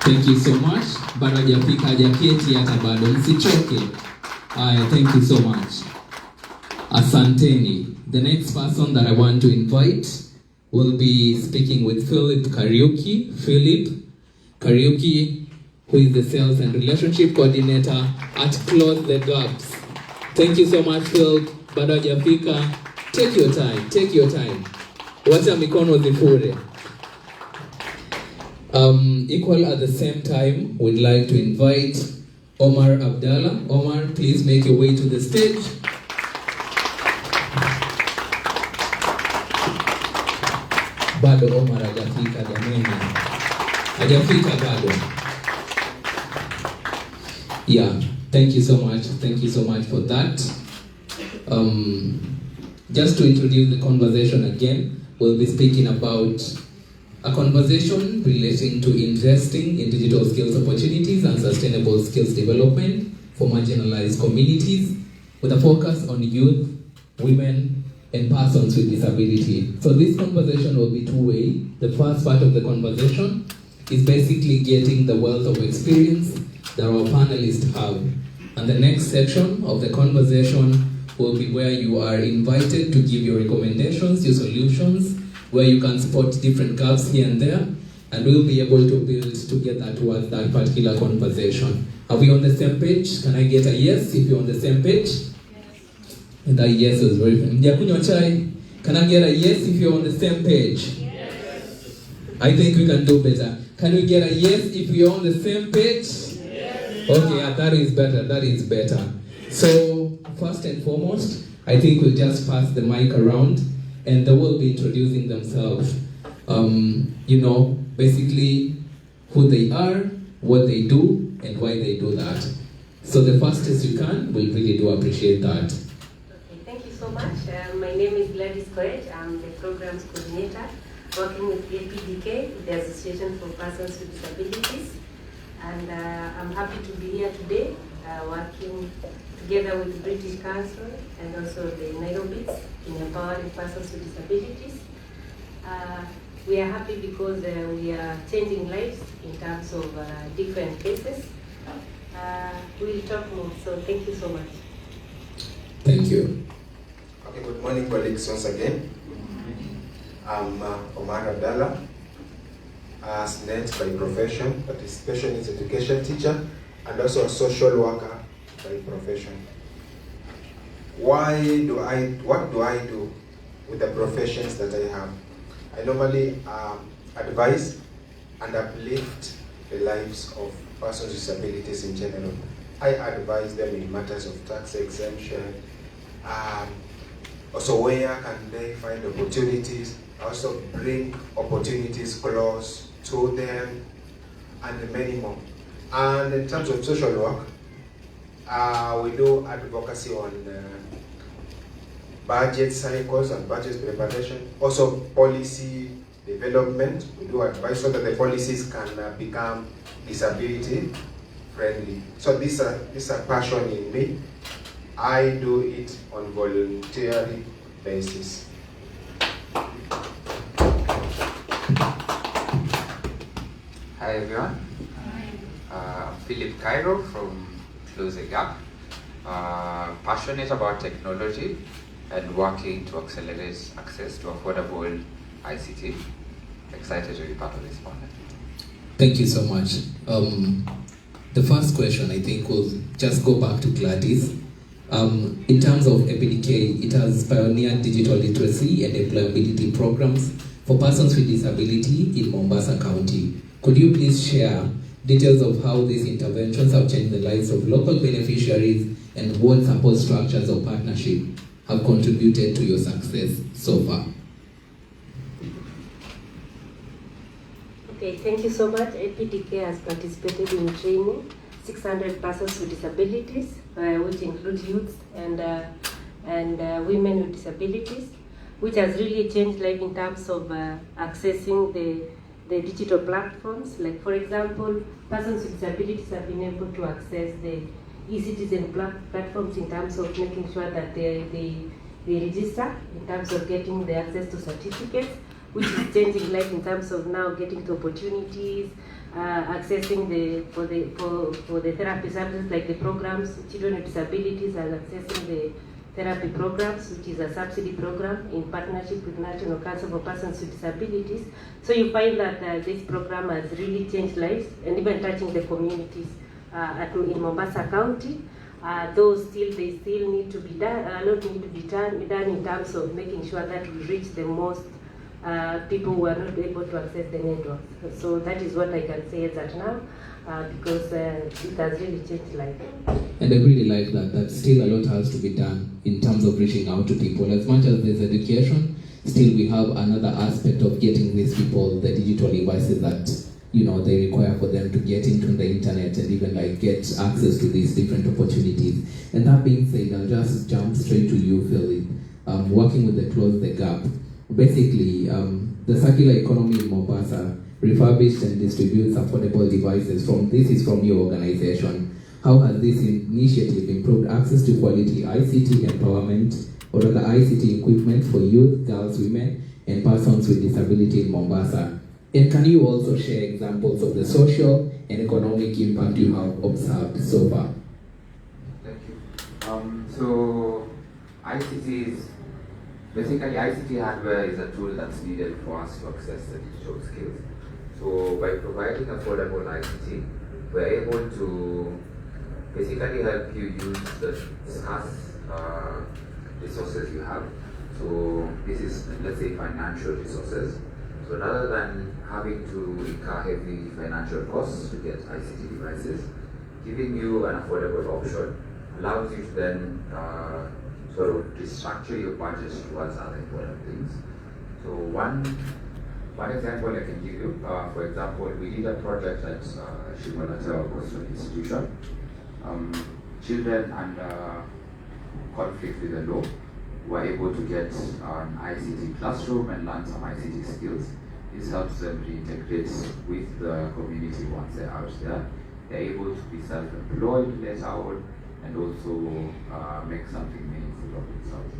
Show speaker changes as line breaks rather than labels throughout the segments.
Thank you so much. Bado hajafika hajaketi hata bado, msichoke. Thank you so much. Asanteni. The next person that I want to invite will be speaking with Phillip Phillip Kairu, who is the Sales and Relationship Coordinator at Close the Gaps. Thank you so much, Phil. Bado hajafika. Take your time. Wacha mikono zifure. Equal at the same time, we'd like to invite Omar Obdallah. Omar, please make your way to the stage. Bado Omar hajafika jamani. Hajafika bado. Yeah, thank you so much. Thank you so much for that. Just to introduce the conversation again, we'll be speaking about a conversation relating to investing in digital skills opportunities and sustainable skills development for marginalized communities with a focus on youth, women, and persons with disability. So this conversation will be two-way. The first part of the conversation is basically getting the wealth of experience that our panelists have. And the next section of the conversation will be where you are invited to give your recommendations, your solutions, where you can spot different gaps here and there, and we'll be able to build together towards that particular conversation. Are we on the same page? Can I get a yes if you're on the same page? Yes. And that yes is very good. Can I get a yes if you're on the same page? Yes. I think we can do better. Can we get a yes if you're on the same page? Yes. Okay, yeah, that is better. So, first and foremost, I think we'll just pass the mic around and they will be introducing themselves. Basically who they are, what they do, and why they do that. So the fastest you can, we'll really do appreciate that.
Okay, thank you so much. My name is Gladys Koech. I'm the programs coordinator working with APDK, the Association for Persons with Disabilities. And I'm happy to be here today, working together with the British Council and also the Nairobi in empowering persons with disabilities. We are happy because we are changing lives in terms of different cases. We'll talk more, so thank you so much.
Thank you.
Okay, good morning colleagues once again. I'm Omar Obdallah, SNET by profession, that is special needs education teacher, and also a social worker by profession. What do I do with the professions that I have? I normally advise and uplift the lives of persons with disabilities in general. I advise them in matters of tax exemption, also where can they find opportunities. I also bring opportunities close to them, and many more. And in terms of social work, we do advocacy on budget cycles and budget preparation, also policy development. We do advise so that the policies can become disability friendly. So this is a passion in me. I do it on voluntary basis.
Hi everyone. Hi. Phillip Kairu from Close the Gap. Passionate about technology and working to accelerate access to affordable ICT. Excited to be part of this panel.
Thank you so much. The first question, I think, will just go back to Gladys. In terms of APDK, it has pioneered digital literacy and employability programs for persons with disability in Mombasa County. Could you please share details of how these interventions have changed the lives of local beneficiaries and what support structures or partnership have contributed to your success so far?
Okay, thank you so much. APDK has participated in training 600 persons with disabilities, which include youth and women with disabilities, which has really changed life in terms of accessing the digital platforms. Like, for example, persons with disabilities have been able to access the e-citizen platforms in terms of making sure that they register, in terms of getting the access to certificates, which is changing life in terms of now getting to opportunities, accessing for the therapy services like the programs, children with disabilities are accessing the therapy programs, which is a subsidy program in partnership with National Council for Persons with Disabilities. So you find that this program has really changed lives and even touching the communities in Mombasa County. Though they still need to be done, a lot need to be done in terms of making sure that we reach the most people who are not able to access the network. So that is what I can say as at now, because it has really changed life.
And I really like that still a lot has to be done in terms of reaching out to people. As much as there's education, still we have another aspect of getting these people the digital devices that they require for them to get into the internet and even get access to these different opportunities. And that being said, I'll just jump straight to you, Phillip. Working with the Close the Gap. Basically, the circular economy in Mombasa refurbished and distributes affordable devices. This is from your organization. How has this initiative improved access to quality ICT empowerment, or rather ICT equipment for youth, girls, women, and persons with disability in Mombasa? And can you also share examples of the social and economic impact you have observed so far?
Thank you. So basically ICT hardware is a tool that's needed for us to access the digital skills. So by providing affordable ICT, we're able to basically help you use the scarce resources you have. So this is, let's say, financial resources. So rather than having to incur heavy financial costs to get ICT devices, giving you an affordable option allows you to then sort of restructure your budget towards other important things. So one example I can give you, for example, we did a project at Shimolatel Coastal Institution. Children under conflict with the law were able to get an ICT classroom and learn some ICT skills. This helps them reintegrate with the community once they're out there. They're able to be self-employed later on and also make something meaningful of themselves.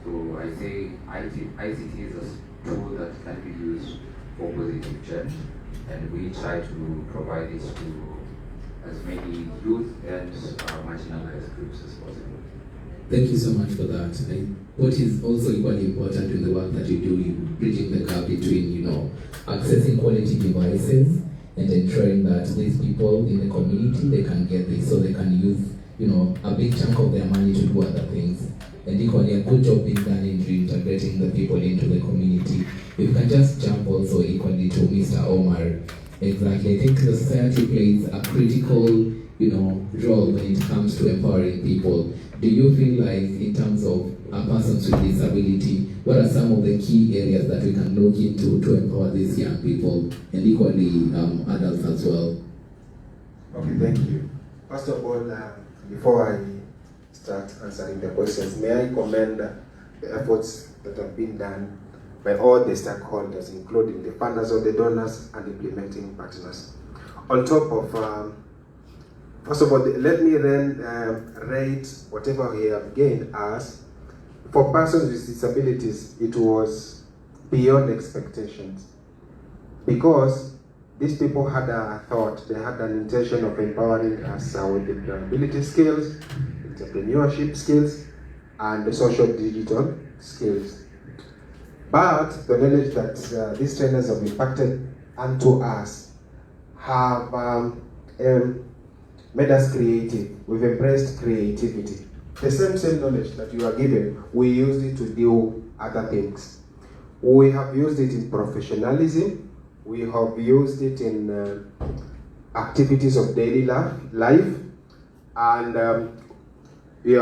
So I say ICT is a tool that can be used for positive change, and we try to provide it to as many youth and marginalized groups as possible.
Thank you so much for that. What is also equally important in the work that you do, bridging the gap between, accessing quality devices and ensuring that these people in the community, they can get this so they can use, a big chunk of their money to do other things. And equally, a good job being done in reintegrating the people into the community. If you can just jump also equally to Mr. Omar. Exactly. I think the society plays a critical, role when it comes to empowering people. Do you feel like, in terms of persons with disability, what are some of the key areas that we can look into to empower these young people and equally adults as well?
Okay, thank you. First of all, before I start answering the questions, may I commend the efforts that have been done by all the stakeholders, including the funders or the donors and implementing partners. On top of, first of all, let me then rate whatever we have gained as, for persons with disabilities, it was beyond expectations. Because these people had a thought, they had an intention of empowering us with the ability skills, entrepreneurship skills, and the social digital skills. But the knowledge that these trainers have impacted onto us have made us creative. We've embraced creativity. The same knowledge that you are given, we used it to do other things. We have used it in professionalism. We have used it in activities of daily life. And we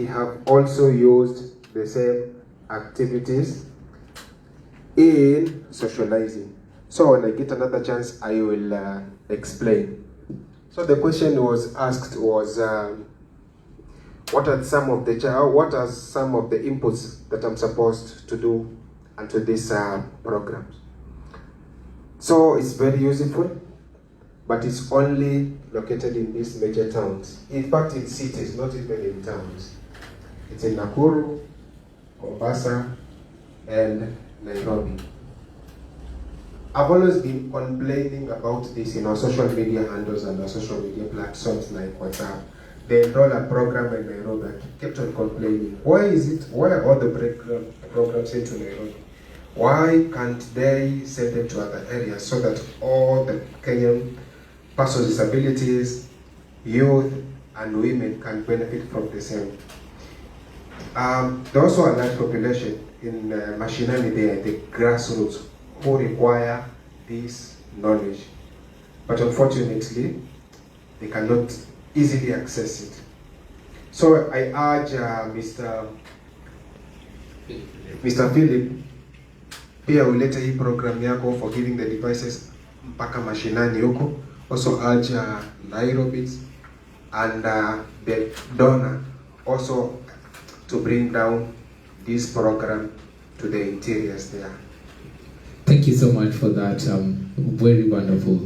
have also used the same activities in socializing. So when I get another chance, I will explain. So the question was asked was, what are some of the inputs that I'm supposed to do into this program? So it's very useful, but it's only located in these major towns. In fact, in cities, not even in towns. It's in Nakuru, Mombasa, and Nairobi. I've always been complaining about this in our social media handles and our social media platforms like WhatsApp. They enroll a program in Nairobi. I kept on complaining. Why are all the programs into Nairobi? Why can't they send them to other areas so that all the Kenyan persons with disabilities, youth, and women can benefit from the same? There also a large population in mashinani there, the grassroots, who require this knowledge. But unfortunately, they cannot easily access it. So I urge Mr. Phillip, pia ulete hii program yako for giving the devices mpaka mashinani huko. Also urge Nairobi and the donor also to bring down this program to the interiors there.
Thank you so much for that. Very wonderful.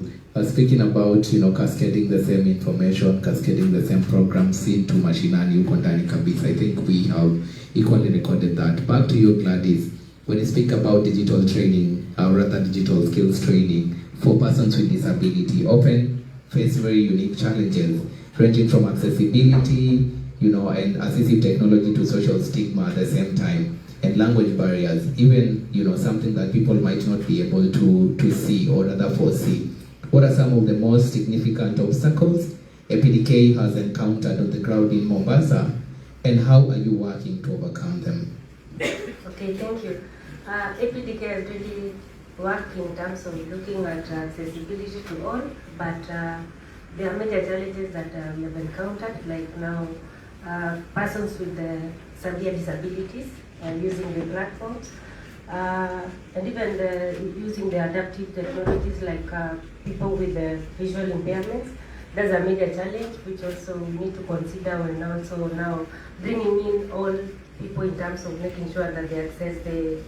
Speaking about, cascading the same information, cascading the same programs into mashinani huko ndani kabisa, I think we have equally recorded that. Back to you, Gladys. When you speak about digital training, or rather digital skills training for persons with disability, often face very unique challenges, ranging from accessibility, and assistive technology to social stigma at the same time, and language barriers, even, something that people might not be able to see or rather foresee. What are some of the most significant obstacles APDK has encountered on the ground in Mombasa, and how are you working to overcome them?
Okay, thank you. APDK has really worked in terms of looking at accessibility to all, but there are major challenges that we have encountered, like now persons with severe disabilities using the platforms, and even using the adaptive technologies like people with visual impairments. That's a major challenge which also we need to consider when also now bringing in all people in terms of making sure that they access the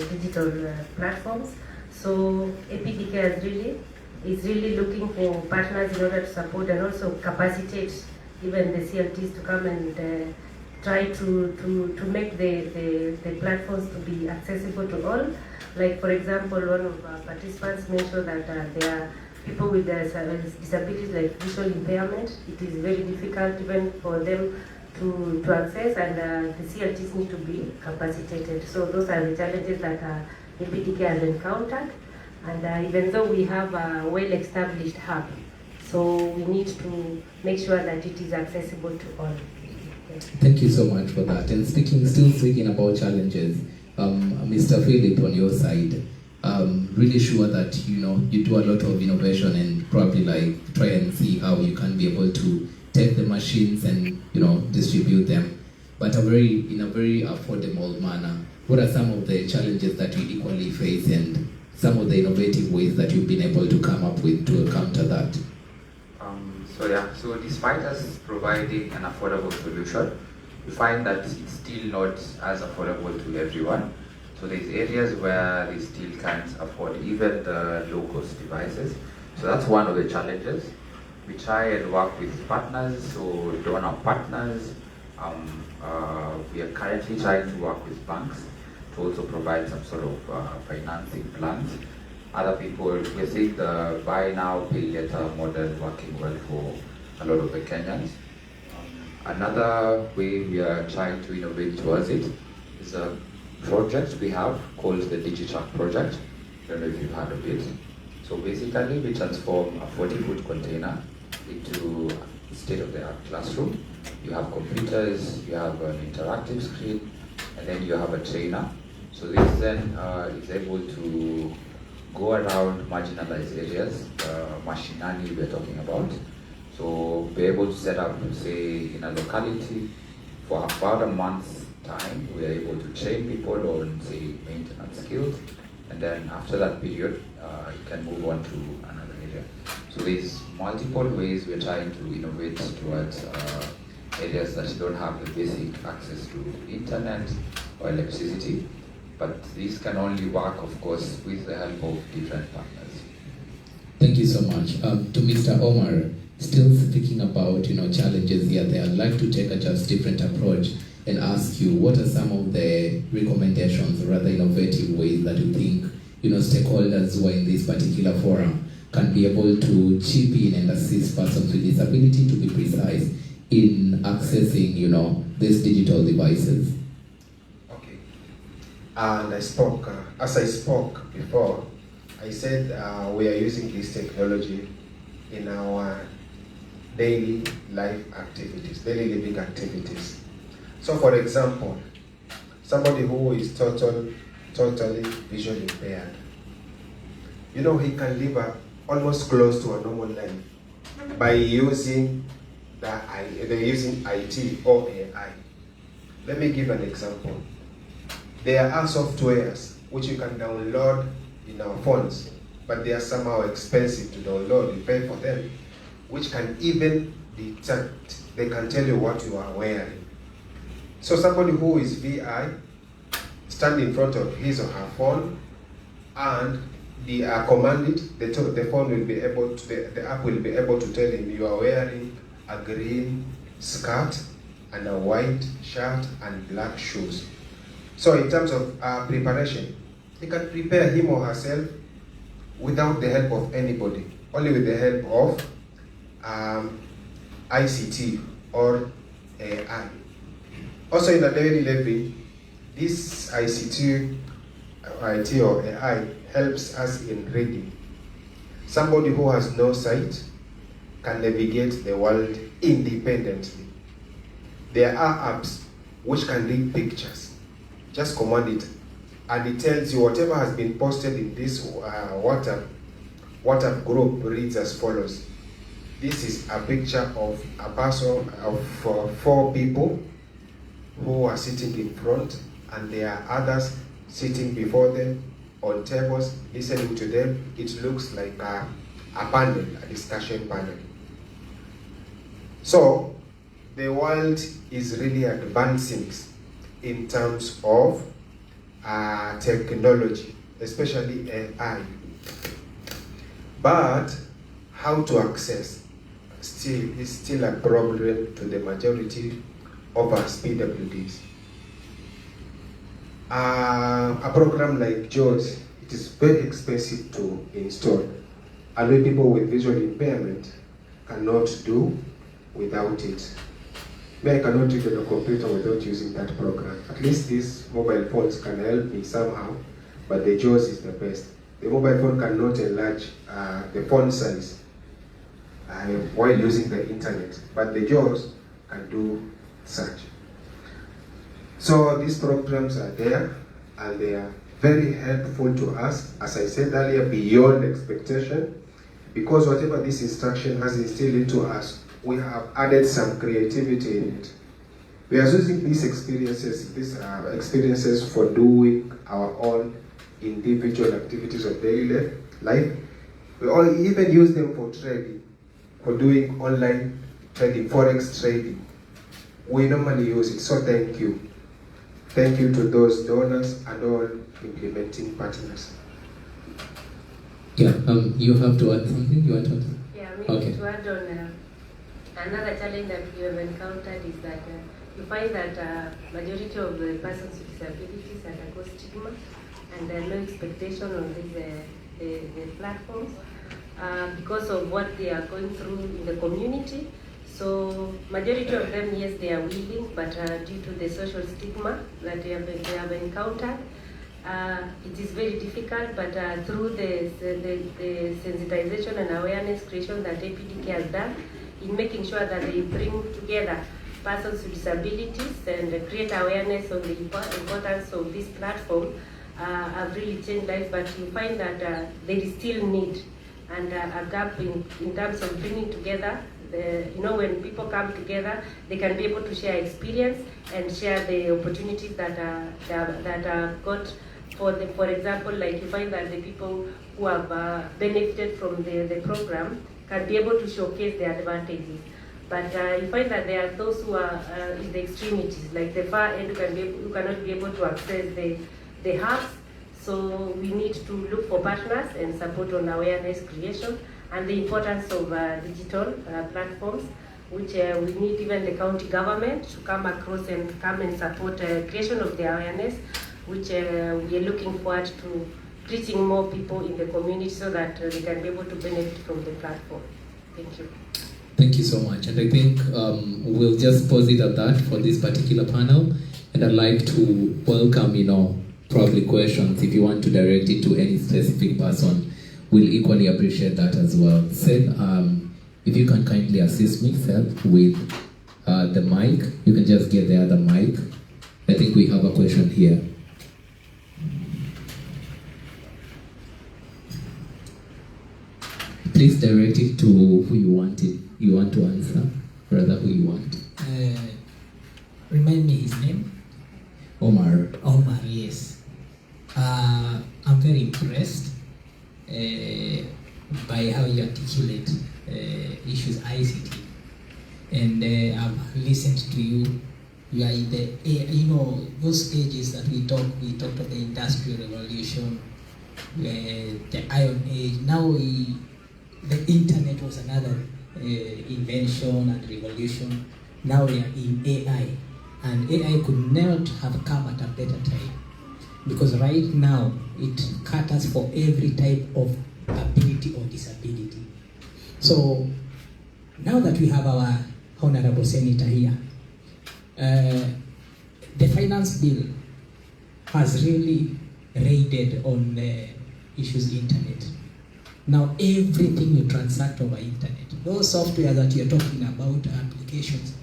digital platforms. So APDK is really looking for partners in order to support and also capacitate even the CLTs to come and try to make the platforms to be accessible to all. Like for example, one of our participants mentioned that there are people with disabilities like visual impairment. It is very difficult even for them to access, and the CLTs need to be capacitated. So those are the challenges that APDK has encountered. And even though we have a well-established hub, so we need to make sure that it is accessible to all.
Thank you so much for that. And still speaking about challenges, Mr. Phillip, on your side, really sure that you do a lot of innovation and probably like try and see how you can be able to take the machines and distribute them, but in a very affordable manner. What are some of the challenges that you equally face, and some of the innovative ways that you've been able to come up with to counter that?
So despite us providing an affordable solution, we find that it's still not as affordable to everyone. So there's areas where they still can't afford even the low-cost devices. So that's one of the challenges. We try and work with partners or donor partners. We are currently trying to work with banks to also provide some sort of financing plans. Other people, we're seeing the buy now, pay later model working well for a lot of the Kenyans. Another way we are trying to innovate towards it is a project we have called the Digital Project. I don't know if you've heard of it. So basically, we transform a 40-foot container into a state-of-the-art classroom. You have computers, you have an interactive screen, and then you have a trainer. So this then is able to go around marginalized areas, mashinani we're talking about. So be able to set up, say, in a locality for about a month's time. We are able to train people on, say, maintenance skills, and then after that period, you can move on to another area. So there's multiple ways we're trying to innovate towards areas that don't have the basic access to internet or electricity. But this can only work, of course, with the help of different partners.
Thank you so much. To Mr. Omar, still speaking about challenges here, I'd like to take a just different approach and ask you, what are some of the recommendations, or rather innovative ways that you think stakeholders who are in this particular forum can be able to chip in and assist persons with disability to be precise in accessing, these digital devices.
Okay. And as I spoke before, I said we are using this technology in our daily life activities, daily living activities. So for example, somebody who is totally visually impaired, he can live almost close to a normal life by using using IT or AI. Let me give an example. There are softwares which you can download in our phones, but they are somehow expensive to download. You pay for them, which can even detect, they can tell you what you are wearing. So somebody who is VI stand in front of his or her phone, and they are commanded, the phone will be able to, the app will be able to tell him you are wearing a green skirt and a white shirt and black shoes. So in terms of preparation, he can prepare him or herself without the help of anybody, only with the help of ICT or AI. Also in a daily living, this ICT, IT or AI helps us in reading. Somebody who has no sight can navigate the world independently. There are apps which can read pictures. Just command it, and it tells you whatever has been posted in this WhatsApp group reads as follows. This is a picture of a person of 4 people who are sitting in front, and there are others sitting before them on tables, listening to them. It looks like a panel, a discussion panel. So the world is really advancing in terms of technology, especially AI. But how to access is still a problem to the majority of us PWDs. A program like JAWS, it is very expensive to install, and we people with visual impairment cannot do without it. I cannot read on a computer without using that program. At least these mobile phones can help me somehow, but the JAWS is the best. The mobile phone cannot enlarge the font size while using the internet, but the JAWS can do such. So these programs are there, and they are very helpful to us, as I said earlier, beyond expectation, because whatever this instruction has instilled into us, we have added some creativity in it. We are using these experiences for doing our own individual activities of daily life. We all even use them for trading, for doing online trading, forex trading. We normally use it, so thank you. Thank you to those donors and all implementing partners.
Yeah, you have to add something? You want to add?
Yeah,
Okay.
To add on, another challenge that we have encountered is that you find that majority of the persons with disabilities undergo stigma and no expectation on the platforms because of what they are going through in the community. So majority of them, yes, they are willing, but due to the social stigma that they have encountered, it is very difficult. But through the sensitization and awareness creation that APDK has done, in making sure that they bring together persons with disabilities and create awareness on the importance of this platform, have really changed lives. But you find that there is still need and a gap in terms of bringing together. When people come together, they can be able to share experience and share the opportunities that are got for them. For example, like you find that the people who have benefited from the program can be able to showcase their advantages. But you find that there are those who are in the extremities, like the far end, who cannot be able to access the hubs. So we need to look for partners and support on awareness creation and the importance of digital platforms, which we need even the county government to come across and come and support creation of the awareness, which we are looking forward reaching more people in the community so that they can be able to benefit from the platform. Thank you.
Thank you so much. And I think we'll just pause it at that for this particular panel. And I'd like to welcome, probably questions. If you want to direct it to any specific person, we'll equally appreciate that as well. Seth, if you can kindly assist me, Seth, with the mic. You can just get the other mic. I think we have a question here. Please direct it to who you want to answer, rather who you want.
Remind me his name?
Omar.
Omar, yes. I'm very impressed by how you articulate issues ICT. And I've listened to you. You are in the, those stages that we talked of the Industrial Revolution, the Iron Age. Now the internet was another invention and revolution. Now we are in AI. And AI could not have come at a better time. Because right now, it caters for every type of ability or disability. So, now that we have our Honorable Senator here, the finance bill has really raided on issues internet. Now everything you transact over internet. Those software that you're talking about, applications,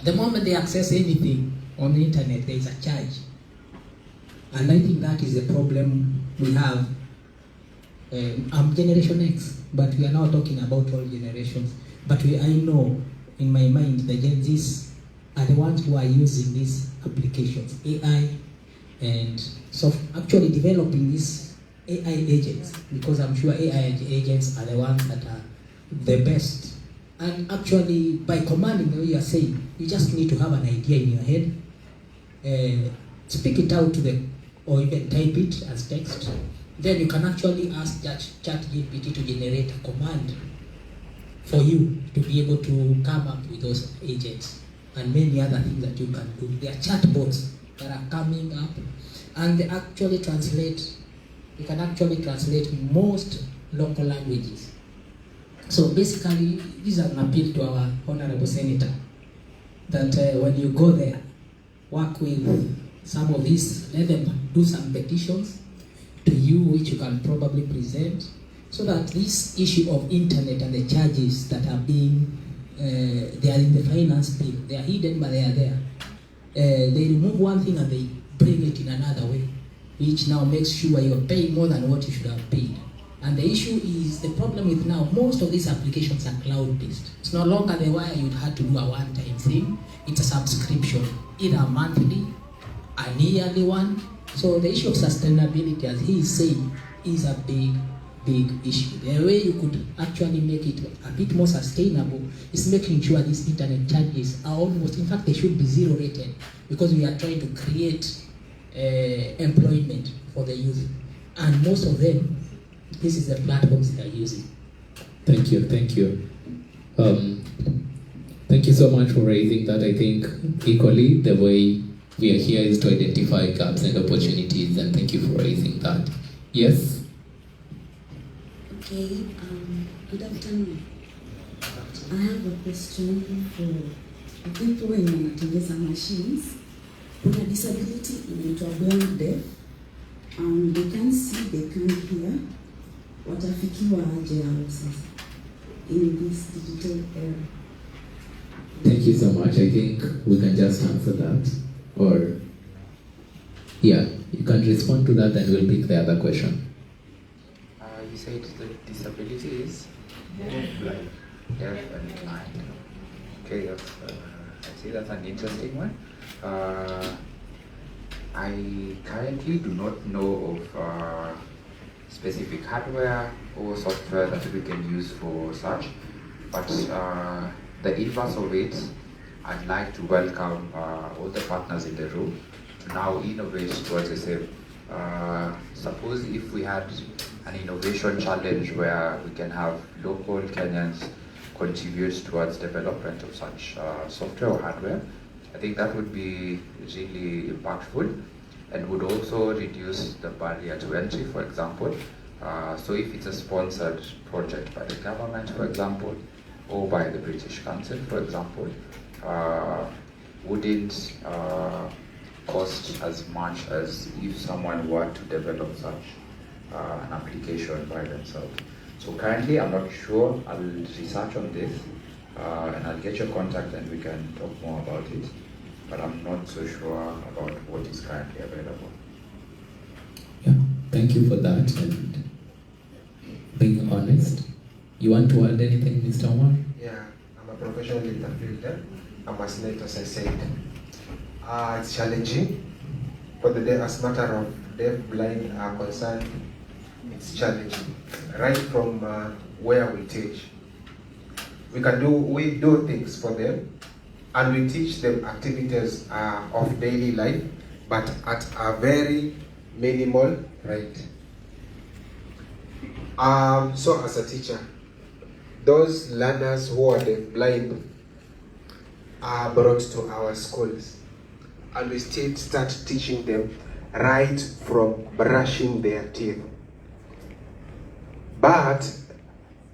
the moment they access anything on the internet, there is a charge. And I think that is the problem we have. I'm Generation X, but we are now talking about all generations. But I know in my mind the Gen Zs are the ones who are using these applications, AI, and actually developing these AI agents, because I'm sure AI agents are the ones that are the best. And actually, by commanding the way you are saying, you just need to have an idea in your head, speak it out or even type it as text. Then you can actually ask ChatGPT to generate a command for you to be able to come up with those agents and many other things that you can do. There are chatbots that are coming up, and they actually translate. You can actually translate most local languages. So basically, this is an appeal to our Honorable Senator that when you go there, work with some of these, let them do some petitions to you, which you can probably present, so that this issue of internet and the charges that are being, they are in the finance bill, they are hidden but they are there. They remove one thing and they bring it in another way, which now makes sure you're paying more than what you should have paid. And the issue is, the problem with now, most of these applications are cloud-based. It's no longer the way you'd had to do a one-time thing. It's a subscription, either a monthly, a yearly one. So the issue of sustainability, as he is saying, is a big issue. The way you could actually make it a bit more sustainable is making sure these internet charges are almost, in fact, they should be zero rated, because we are trying to create employment for the youth. And most of them, this is the platforms they are using.
Thank you. Thank you so much for raising that. I think equally the way we are here is to identify gaps and opportunities, and thank you for raising that. Yes?
Okay, good afternoon. I have a question for people when wanatengeza machines. Kuna disability inaitwa blind deaf. They can see, they can't hear. Watafikiwa aje hao sasa in this digital era?
Thank you so much. I think we can just answer that. Or, yeah, you can respond to that and we'll pick the other question.
You said the disability is blind, deaf and blind. Okay, that's, I see that's an interesting one. I currently do not know of specific hardware or software that we can use for such, but the inverse of it, I'd like to welcome all the partners in the room to now innovate towards the same. Suppose if we had an innovation challenge where we can have local Kenyans contribute towards development of such software or hardware, I think that would be really impactful. and would also reduce the barrier to entry, for example. So if it's a sponsored project by the government, for example, or by the British Council, for example, wouldn't cost as much as if someone were to develop such an application by themselves. So currently, I'm not sure. I'll research on this, and I'll get your contact and we can talk more about it. But I'm not so sure about what is currently available.
Yeah, thank you for that and being honest. You want to add anything, Mr. Omar?
Yeah, I'm a professional in the field. I'm a senator, as I said. It's challenging. For the day, as matter of deaf, blind are concerned, it's challenging. Right from where we teach, we do things for them, and we teach them activities of daily life, but at a very minimal rate. So as a teacher, those learners who are deaf blind are brought to our schools, and we still start teaching them right from brushing their teeth. But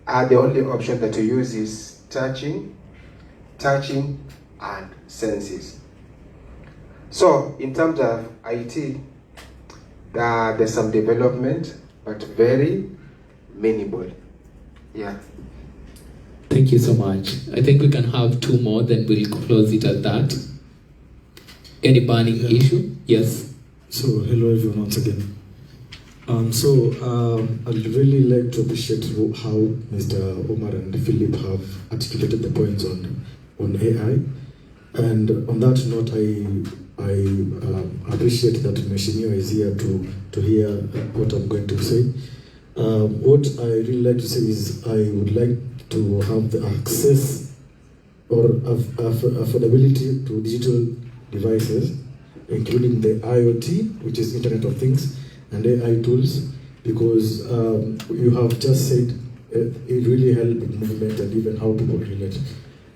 the only option that we use is touching, and senses. So in terms of IT, there's some development, but very minimal. Yeah.
Thank you so much. I think we can have two more, then we'll close it at that. Any burning issue? Yes.
So hello everyone once again. I'd really like to appreciate how Mr. Omar and Phillip have articulated the points on AI. And on that note, I appreciate that Meshinio is here to hear what I'm going to say. What I really like to say is I would like to have the access or affordability to digital devices, including the IoT, which is Internet of Things, and AI tools, because you have just said it really helps with movement and even how people relate.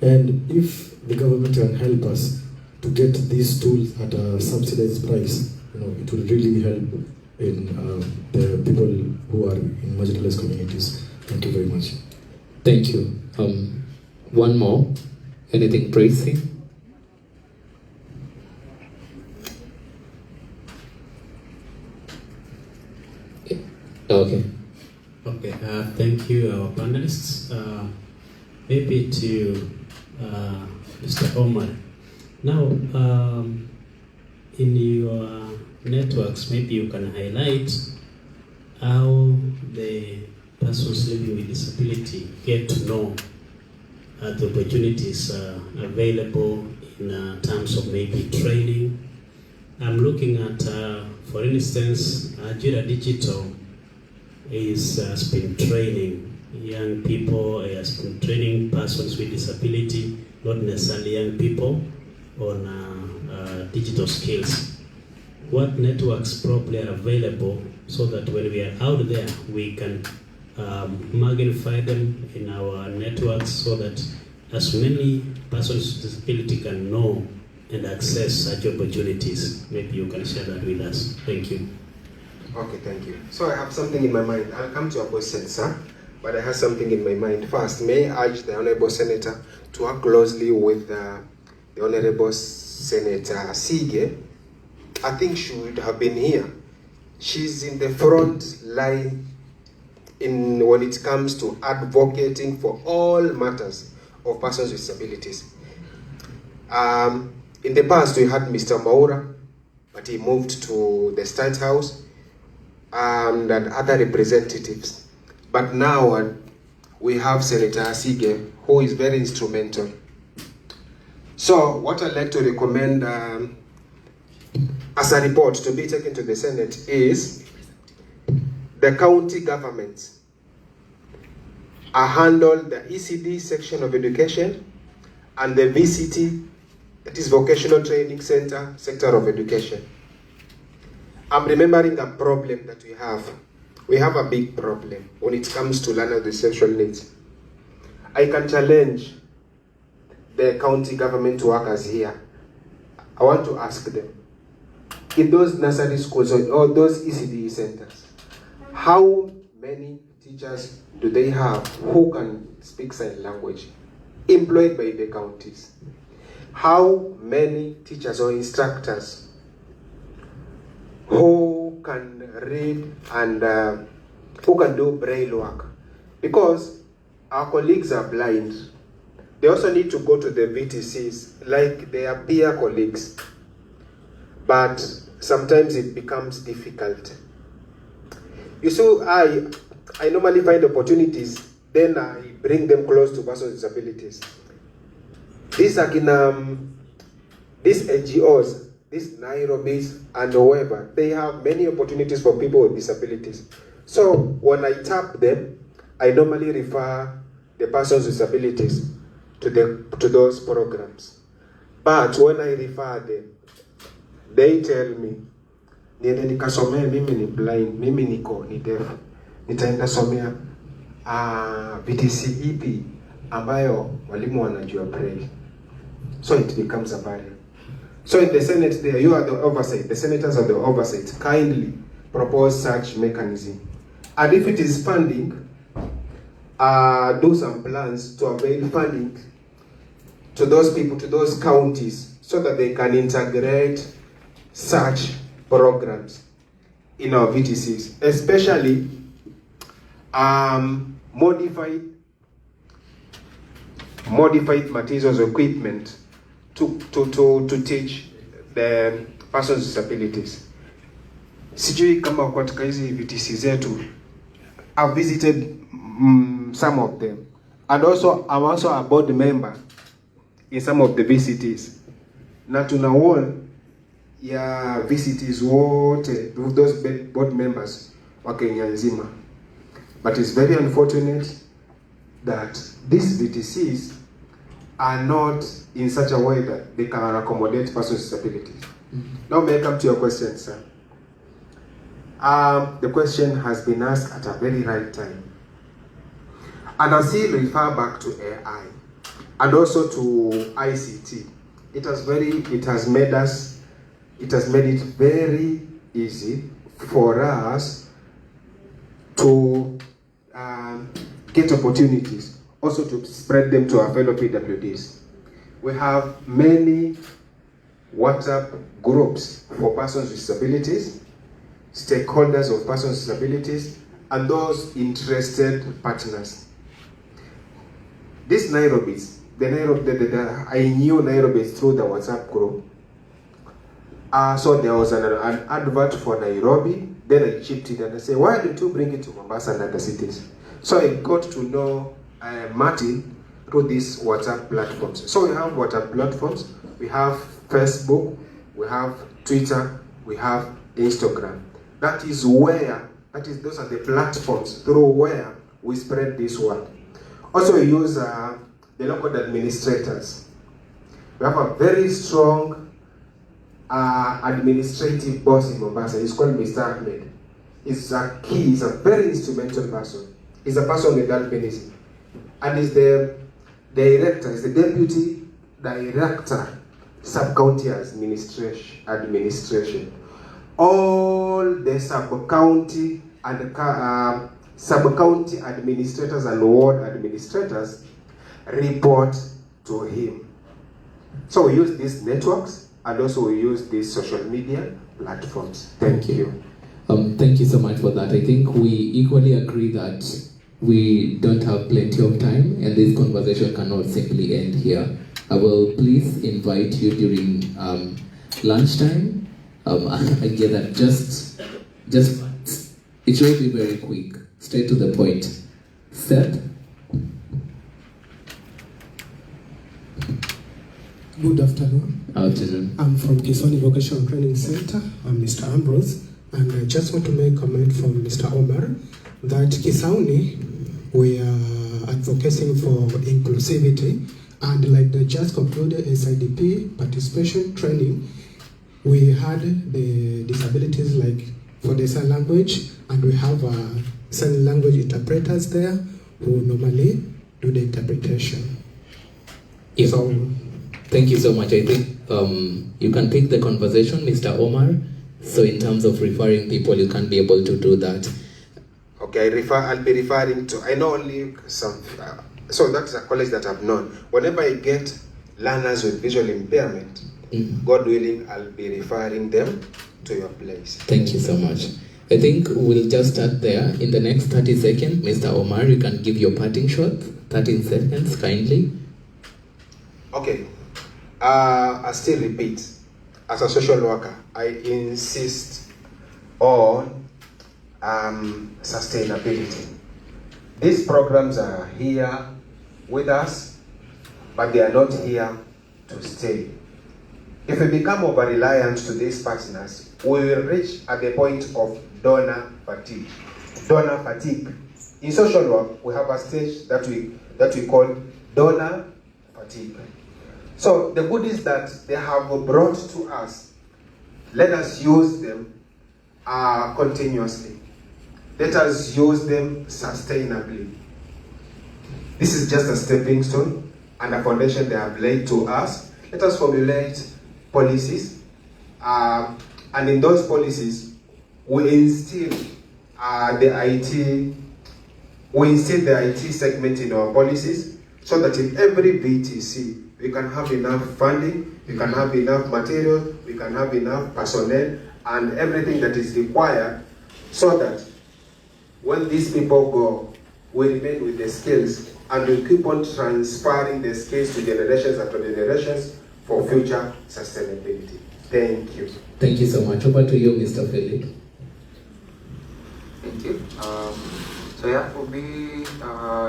And if the government can help us to get these tools at a subsidized price, it will really help in the people who are in marginalized communities. Thank you very much.
Thank you. One more. Anything pressing? Okay.
Okay, thank you, our panelists. Maybe to Mr. Omar. Now, in your networks, maybe you can highlight how the persons living with disability get to know the opportunities available in terms of maybe training. I'm looking at, for instance, Jira Digital has been training young people, has been training persons with disability, not necessarily young people, on digital skills. What networks probably are available so that when we are out there, we can magnify them in our networks so that as many persons with disability can know and access such opportunities. Maybe you can share that with us. Thank you.
Okay, thank you. So I have something in my mind. I'll come to your question, sir, but I have something in my mind. First, may I urge the Honorable Senator to work closely with the Honorable Senator Sige. I think she would have been here. She's in the front line when it comes to advocating for all matters of persons with disabilities. In the past, we had Mr. Maura, but he moved to the State House, and other representatives. But now we have Senator Sige, who is very instrumental. So what I'd like to recommend as a report to be taken to the Senate is the county governments handle the ECD section of education and the VCT, that is Vocational Training Center, sector of education. I'm remembering a problem that we have. We have a big problem when it comes to learners with special needs. I can challenge the county government workers here. I want to ask them, in those nursery schools or those ECD centers, how many teachers do they have who can speak sign language employed by the counties? How many teachers or instructors who can read and who can do braille work? Because our colleagues are blind. They also need to go to the VTCs like their peer colleagues. But sometimes it becomes difficult. You see, I normally find opportunities, then I bring them close to persons with disabilities. These NGOs, these Nairobis and whoever, they have many opportunities for people with disabilities. So when I tap them, I normally refer the persons with disabilities to those programs. But when I refer them, they tell me, niende nikasomea, mimi ni blind, mimi ni deaf, nitaenda somea VTC ipi ambayo walimu wanajua braille. So it becomes a barrier. So in the Senate there, you are the oversight, the senators are the oversight, kindly propose such mechanism. And if it is funding, do some plans to avail funding to those people, to those counties, so that they can integrate such programs in our VTCs, especially modified materials equipment to teach the persons with disabilities. Sijui kama katika hizi VTC zetu, I've visited some of them, and also I'm also a board member in some of the VCTs. Na tunaona ya VCTs wote, those board members wa Kenya nzima. But it's very unfortunate that these VTCs are not in such a way that they can accommodate persons with disabilities. Now may I come to your question, sir? The question has been asked at a very right time. And I still refer back to AI and also to ICT. It has made it very easy for us to get opportunities, also to spread them to our fellow PWDs. We have many WhatsApp groups for persons with disabilities, stakeholders of persons with disabilities, and those interested partners. These Nairobis, I knew Nairobis through the WhatsApp group. So there was an advert for Nairobi, then I chipped it and I said, why don't you bring it to Mombasa and other cities? So I got to know Martin through these WhatsApp platforms. So we have WhatsApp platforms, we have Facebook, we have Twitter, we have Instagram. Those are the platforms through where we spread this word. Also we use the local administrators. We have a very strong administrative boss in Mombasa. He's called Mr. Ahmed. He's a very instrumental person. He's a person with albinism. And he's the director, he's the deputy director, sub-county administration. All the sub-county and sub-county administrators and ward administrators report to him. So we use these networks and also we use these social media platforms. Thank you.
Thank you so much for that. I think we equally agree that we don't have plenty of time and this conversation cannot simply end here. I will please invite you during lunchtime. Again, that just it should be very quick, straight to the point. Seth?
Good afternoon.
Afternoon.
I'm from Kiswahili Vocational Training Center. I'm Mr. Ambrose, and I just want to make a comment from Mr. Omar that Kisauni, we are advocating for inclusivity, and like the just concluded SIDP participation training, we had the disabilities like for the sign language, and we have sign language interpreters there who normally do the interpretation.
Yeah.
So,
thank you so much. I think you can take the conversation, Mr. Omar, So in terms of referring people, you can't be able to do that.
Okay, I'll be referring to, I know only some, so that's a college that I've known. Whenever I get learners with visual impairment, God willing, I'll be referring them to your place.
Thank you so much. I think we'll just start there. In the next 30 seconds, Mr. Omar, you can give your parting shot. 13 seconds, kindly.
Okay. I still repeat, as a social worker, I insist on sustainability. These programs are here with us, but they are not here to stay. If we become over-reliant to these partners, we will reach at the point of donor fatigue. Donor fatigue. In social work, we have a stage that we call donor fatigue. So the goodies that they have brought to us, let us use them continuously. Let us use them sustainably. This is just a stepping stone and a foundation they have laid to us. Let us formulate policies, and in those policies, we instill the IT segment in our policies, so that in every VTC we can have enough funding, we can have enough material, we can have enough personnel, and everything that is required, so that when these people go, we remain with the skills and we keep on transferring the skills to generations after generations for future sustainability. Thank you.
Thank you so much. Over to you, Mr. Phillip.
Thank you. So yeah, for me,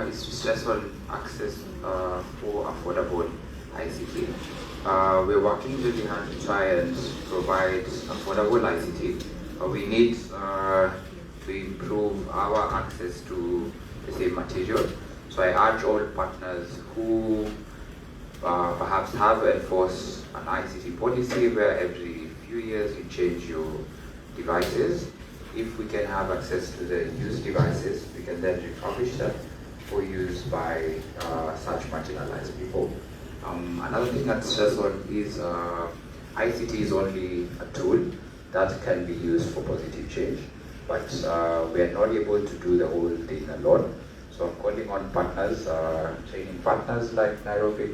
it's to stress on access for affordable ICT. We're working really hard to try and provide affordable ICT. We need to improve our access to the same material. So I urge all partners who perhaps have enforced an ICT policy where every few years you change your devices. If we can have access to the used devices, we can then refurbish them for use by such marginalized people. Another thing that's stressed on is ICT is only a tool that can be used for positive change, but we are not able to do the whole thing alone. So I'm calling on partners, training partners like Nairobi,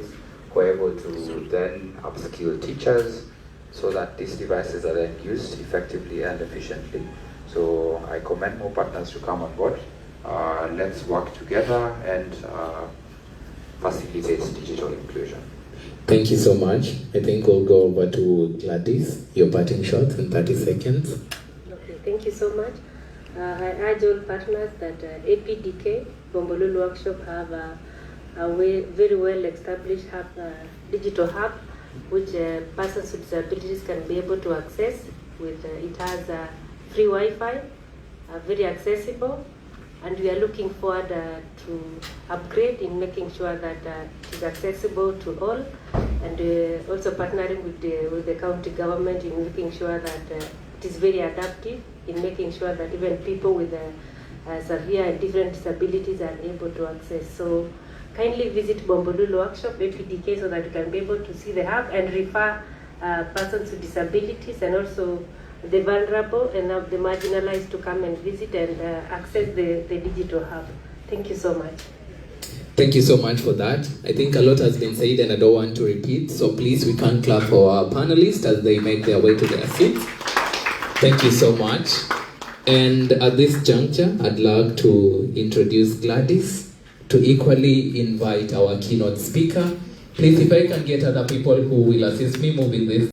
who are able to then upskill teachers so that these devices are then used effectively and efficiently. So I commend more partners to come on board. Let's work together and facilitate digital inclusion.
Thank you so much. I think we'll go over to Gladys, your parting shot in 30 seconds.
Okay, thank you so much. I urge all partners that APDK, Bombolulu Workshop, have a very well established digital hub, which persons with disabilities can be able to access. It has free Wi-Fi, very accessible, and we are looking forward to upgrade in making sure that it is accessible to all, and also partnering with the county government in making sure that it is very adaptive, in making sure that even people with severe and different disabilities are able to access. So kindly visit Bombolulu Workshop, APDK, so that you can be able to see the hub and refer persons with disabilities and also the vulnerable and the marginalized to come and visit and access the digital hub. Thank you so much.
Thank you so much for that. I think a lot has been said and I don't want to repeat, so please we can clap for our panelists as they make their way to their seats. Thank you so much. And at this juncture, I'd like to introduce Gladys to equally invite our keynote speaker. Please, if I can get other people who will assist me moving this.